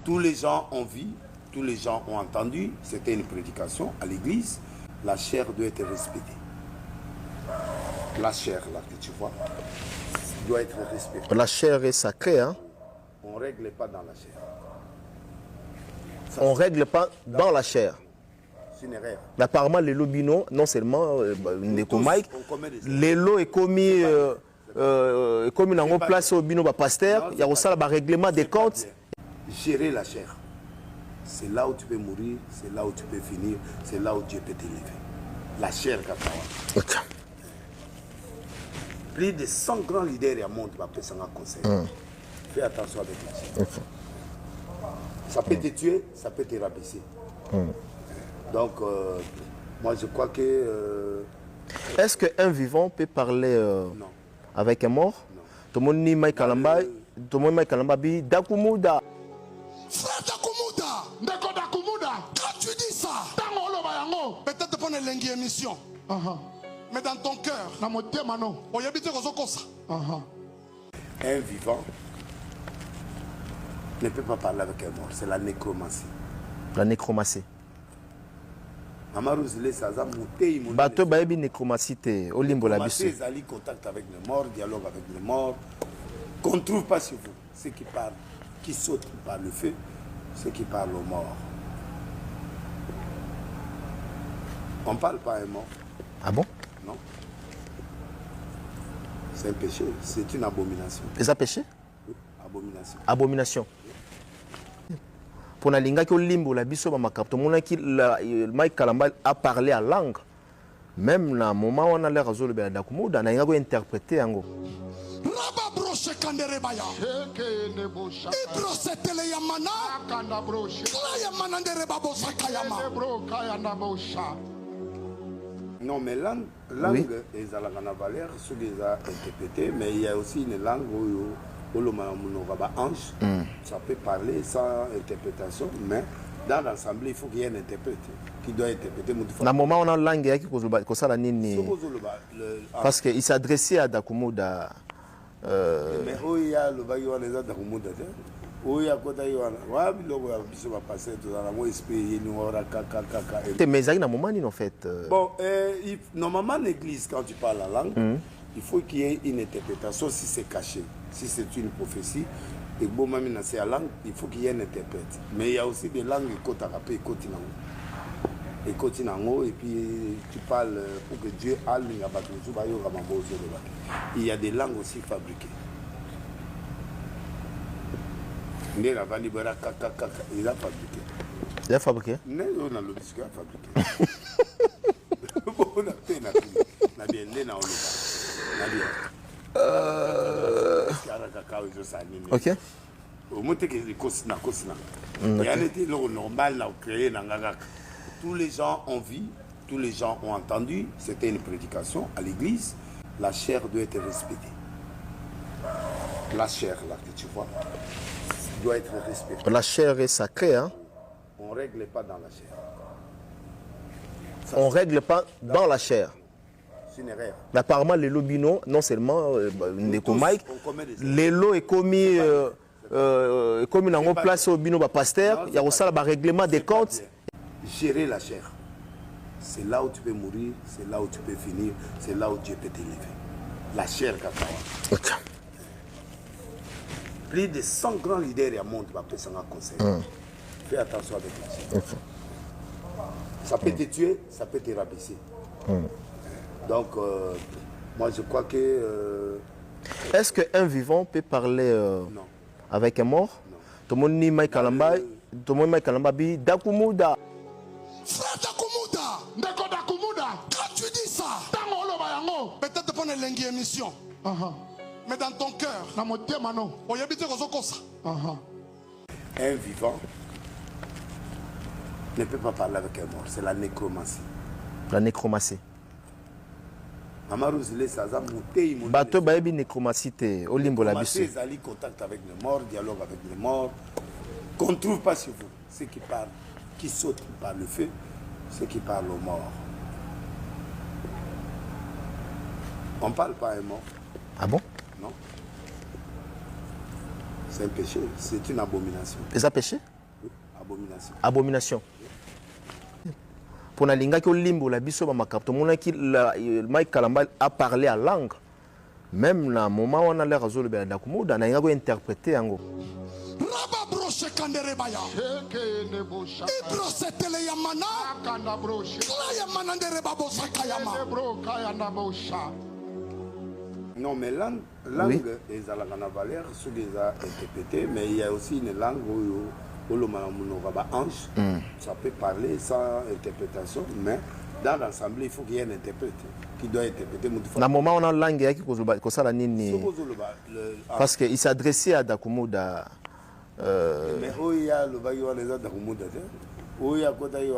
Tous les gens ont vu, tous les gens ont entendu, c'était une prédication à l'église, la chair doit être respectée. La chair, là, que tu vois, doit être respectée. La chair est sacrée, hein? On ne règle pas dans la chair. On ne règle pas dans la chair. C'est une erreur. Apparemment, les lobino, non seulement les lots est commis en place au bino pasteur, il y a aussi le règlement des comptes. Gérer la chair, c'est là où tu peux mourir, c'est là où tu peux finir, c'est là où Dieu peut t'élever. La chair, okay. Plus de 100 grands leaders à monde va faire un conseil. Fais attention avec la chair. Okay. Ça peut te tuer, ça peut te rabaisser. Donc, moi je crois que... Est-ce qu'un vivant peut parler avec un mort? Non. Tout le monde dit Mike Kalamba, tout le monde dit Mike Kalamba, Dakumuda. Frère Dakumuda, Ndeko Dakumuda, quand tu dis ça, peut-être pour une émission. Mais dans ton cœur, on y habite ça. Un vivant ne peut pas parler avec un mort, c'est la nécromancie. La nécromancie. Bateau baebi nécromancie te olimbo la biso. Contact avec le mort, dialogue avec le mort. Qu'on ne trouve pas sur vous. Ceux qui parlent, qui sautent par le feu, ceux qui parlent aux morts. On ne parle pas à un mort. Ah bon? Non. C'est un péché, c'est une abomination. C'est un péché? Oui, abomination. Abomination. Pour nalinga ki olimbo la biso ba makapto mona ki Mike Kalamba a parlé à langue. Même na moment on a l'air azolo be Dakumuda na ngo interpréter yango. Raba broche kandere baya. Ibro setele yamana. Kanda broche. Kla yamana ndere babo sakayama. Bro kaya na bosha. Non, mais langue oui. Est à la valeur, ceux qui ont interprété, mais il y a aussi une langue où ange, ça peut parler sans interprétation, mais dans l'assemblée, il faut qu'il y ait un interprète qui doit interpréter. Dans le moment où on a une langue qui parce qu'il s'adressait à Dakumuda. Mais où il y a le bagage des Dakumuda, où il y a quoi d'ailleurs, mais il y a un moment en fait. Bon, normalement l'église, quand tu parles la langue, il faut qu'il y ait une interprétation si c'est caché. Si c'est une prophétie, et bon, même dans ces langues, il faut qu'il y ait un interprète. Mais il y a aussi des langues et puis tu parles pour que Dieu aille. Il y a des langues aussi fabriquées. Il a fabriqué. Il a fabriqué? Non, on a le biscuit fabriqué. Ok. Tous les gens ont vu, tous les gens ont entendu, c'était une prédication à l'église, la chair doit être respectée. La chair, là, que tu vois, doit être respectée. La chair est sacrée, hein? On ne règle pas dans la chair. On ne règle pas dans la chair. C'est une erreur. Apparemment, les lobino, non seulement les lots est commis en place au bino pasteur, il y a aussi le règlement des comptes. Gérer la chair, c'est là où tu peux mourir, c'est là où tu peux finir, c'est là où Dieu peut t'élever. La chair, okay. Plus de 100 grands leaders à monde va faire un conseil. Fais attention avec la chair. Okay. Ça peut te tuer, ça peut te rabaisser. Donc, moi je crois que... Est-ce qu'un vivant peut parler avec un mort? Non. Tout le monde dit Mike Kalamba, tout le monde dit Mike Kalamba, Dakumuda. Frère Dakumuda, Ndeko Dakumuda, quand tu dis ça, peut-être pour une émission. Mais dans ton cœur, on y habite ça. Un vivant ne peut pas parler avec un mort, c'est la nécromancie. La nécromancie. Bateau baebi nécromancie te olimbo la biso. Contact avec le mort, dialogue avec le mort. Qu'on ne trouve pas sur vous. Ceux qui parlent, qui sautent par le feu, ceux qui parlent aux morts. On ne parle pas à un mort. Ah bon? Non. C'est un péché, c'est une abomination. C'est un péché? Abomination. Abomination. Pour nalinga ki olimbo la biso ba makapto mona ki Mike Kalamba a parlé à langue. Même na moment on a l'air azolo be na kumuda na inga ko interpréter yango. Raba broche kandere baya. Ibro setele yamana. Kanda broche. Kla yamana ndere babo sakayama. Bro kayanda bosha. Non, mais langue est à la valeur, ce qu'ils ont interprété, mais il y a aussi une langue où le ange, ça peut parler sans interprétation, mais dans l'ensemble, il faut qu'il y ait un interprète qui doit interpréter. Dans le moment où on a une langue qui ça parce qu'il s'adressait à Dakumuda. Mais où il y a le bail les autres Dakumuda. Oui, à côté de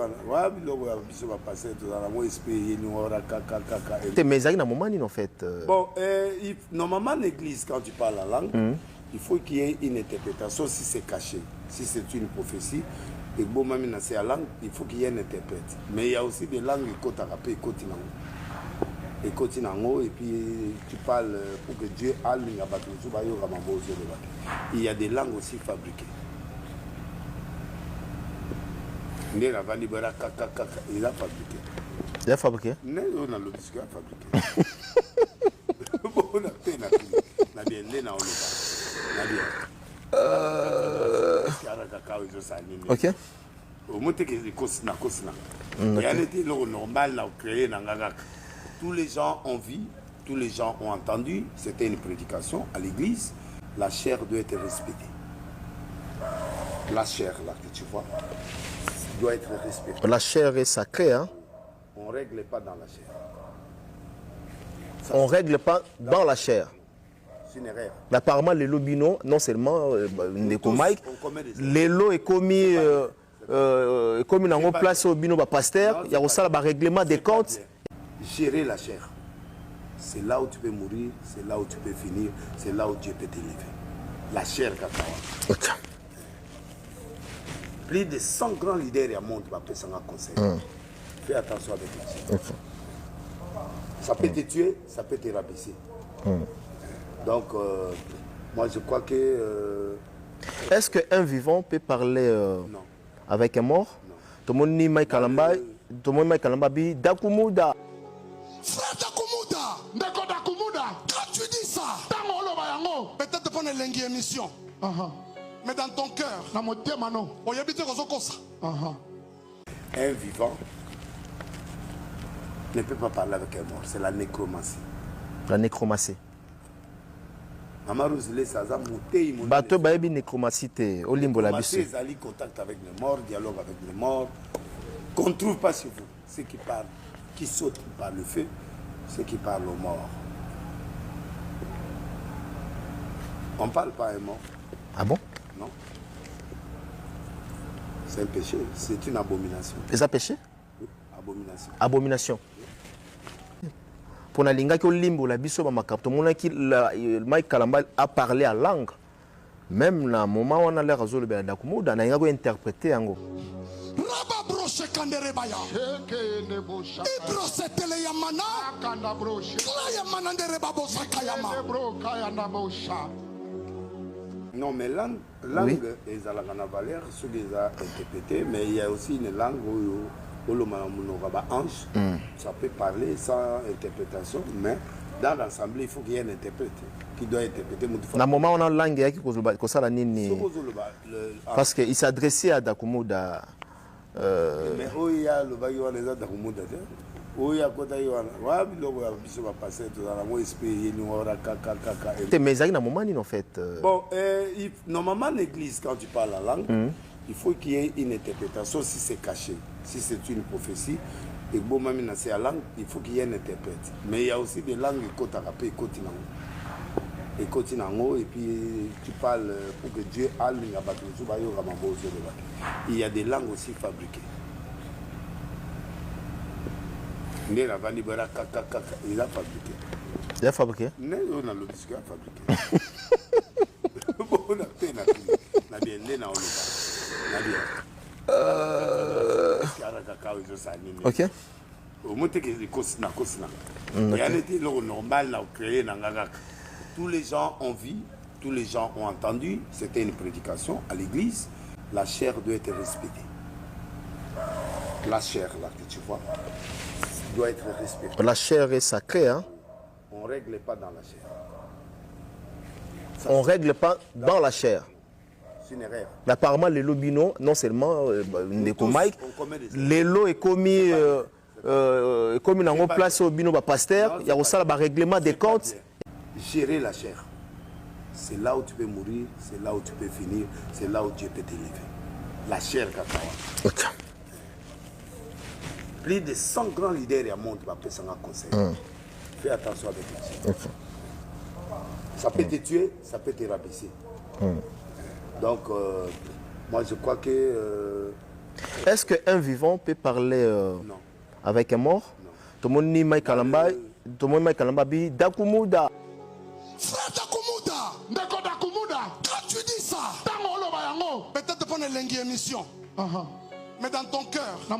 en fait. Bon, normalement, l'église, quand tu parles la langue, il faut qu'il y ait une interprétation si c'est caché. Si c'est une prophétie, et bon, même dans la langue, il faut qu'il y ait un interprète. Mais il y a aussi des langues qui et puis tu parles pour que Dieu aille il y a des langues aussi fabriquées. Il a fabriqué. Il a fabriqué. Non, on a le disque fabriqué. Ok. Tous les gens ont vu, tous les gens ont entendu. C'était une prédication à l'église. La chair doit être respectée. La chair, là, que tu vois, doit être respectée. La chair est sacrée, hein? On ne règle pas dans la chair. On ne règle pas dans la chair. C'est une erreur. Apparemment, les lobino, non seulement les lots est commis en place au bino pasteur, il y a aussi le règlement des comptes. Gérer la chair, c'est là où tu peux mourir, c'est là où tu peux finir, c'est là où Dieu peut t'élever. La chair, Kakawa. Plus de 100 grands leaders à monde va faire un conseil. Fais attention avec la chair. Ça peut te tuer, ça peut te rabaisser. Donc, moi je crois que... Est-ce qu'un vivant peut parler avec un mort? Non. Tout le monde dit Mike Kalamba, tout le monde Mike Kalamba dit Dakumuda. Frère Dakumuda, Ndeko Dakumuda, quand tu dis ça, peut-être pour une émission. Mais dans ton cœur, un vivant ne peut pas parler avec un mort, c'est la nécromancie. La nécromancie. Bateau baebi nécromancie olimbo la biso. Contact avec les morts, dialogue avec les morts. Qu'on ne trouve pas sur vous. Ceux qui parlent, qui sautent par le feu, ceux qui parlent aux morts. On ne parle pas à un mort. Ah bon? Non. C'est un péché, c'est une abomination. C'est un péché? Oui, abomination. Abomination. Pour nalinga ki olimbo la biso ba makapto mona ki Mike Kalamba a parlé à langue. Même na moment on a l'air azolo be na kumuda na inga ko interpréter yango. Raba broche kandere baya. Ibro setele yamana. Kanda broche. Kla yamana ndere babo sakayama. Bro kayanda bosha. Non, mais langue est à la valeur, ce qu'ils ont interprété, mais il y a aussi une langue où le ange, ça peut parler sans interprétation, mais dans l'ensemble, il faut qu'il y ait un interprète qui doit interpréter. Dans le moment où on a une langue qui ça parce qu'il s'adressait à Dakumuda. Mais où il y a le bail les autres Dakumuda, où il y a côté mais il y a un moment en fait. Bon, normalement l'église, quand tu parles la langue, il faut qu'il y ait une interprétation si c'est caché, si c'est une prophétie. Et bon, même dans la langue, il faut qu'il y ait un interprète. Mais il y a aussi des langues et puis tu parles pour que Dieu aille. Il y a des langues aussi fabriquées. Il a fabriqué. Il a fabriqué? Non, on a le disque fabriqué. Ok. Tous les gens ont vu, tous les gens ont entendu. C'était une prédication à l'église. la chair doit être respectée. La chair, là, que tu vois, doit être respectée. La chair est sacrée, hein? On ne règle pas dans la chair. On ne règle pas dans la chair. C'est une erreur. Mais apparemment, les lobino, non seulement Mike, les lots est commis en place au bino pasteur, il y a aussi le règlement des comptes. Gérer la chair. C'est là où tu peux mourir, c'est là où tu peux finir, c'est là où Dieu peut t'élever. La chair, Kakawa. Okay. Plus de 100 grands leaders du monde vont faire un conseil. Fais attention avec la chair. Okay. Ça peut te tuer, ça peut te rabaisser. Donc, moi je crois que... Est-ce qu'un vivant peut parler avec un mort? Tout le monde dit Mike Kalamba, tout le monde Mike Kalamba dit Dakumuda. Frère Dakumuda, Ndeko Dakumuda, quand tu dis ça, peut-être pour une longue émission. Mais dans ton cœur, un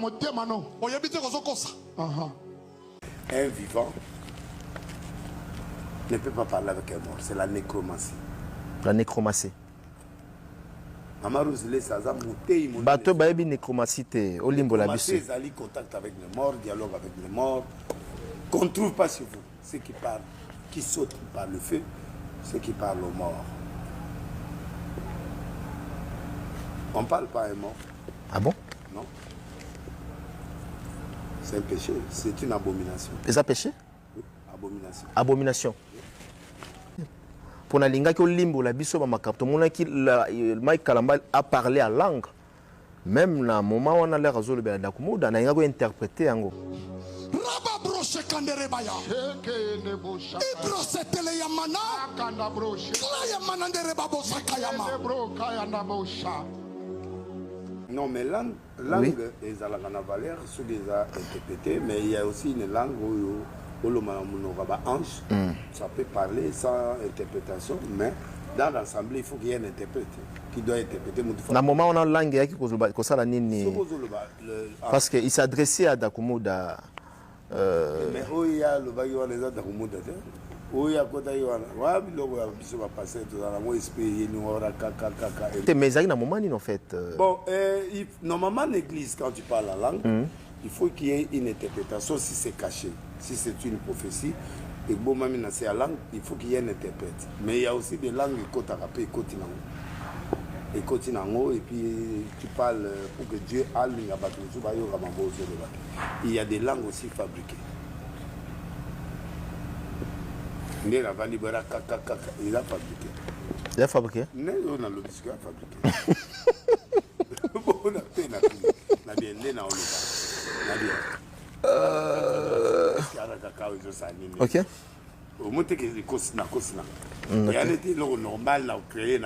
vivant ne peut pas parler avec un mort, c'est la nécromancie. La nécromancie. Bateau baebi nécromancie te olimbo la biso. Ils contact avec les morts, dialogue avec les morts, qu'on ne trouve pas chez vous. Ceux qui parlent, qui sautent par le feu, ceux qui parlent aux morts. On ne parle pas à un mort. Ah bon? Non. C'est un péché, c'est une abomination. C'est un péché? Oui, abomination. Abomination. Pour nalinga ki olimbo la biso ba makapto mona ki Mike Kalamba a parlé à langue. Même na moment on a l'air azolo be Dakumuda na inga ko interpréter yango. Raba broche kandere baya. Ibro setele yamana. Kanda broche. Kla yamana ndere babo sakayama. Bro kaya na bosha. Non, mais langue, ils ont la valeur, ceux qui ont interprété, mais il y a aussi une langue où le ange, ça peut parler sans interprétation, mais dans l'assemblée, il faut qu'il y ait un interprète qui doit interpréter. Dans le moment où on a une langue qui ça parce qu'il s'adressait à Dakumuda. Mais où il y a le bail les autres Dakumuda, où il y a côté wabi logo ya biso va passer tout dans la moi esprit ni ora kaka. Mais ça, il y a un moment en fait. Bon, normalement l'église quand tu parles la langue, il faut qu'il y ait une interprétation si c'est caché, si c'est une prophétie. Et bon, même dans la langue, il faut qu'il y ait un interprète. Mais il y a aussi des langues qui et puis tu parles pour que Dieu aille il y a des langues aussi fabriquées. Il a fabriqué. Il a fabriqué? Non, on a le biscuit fabriqué. On a fait la bien. Ok. Au moins, tu es normal, tu créé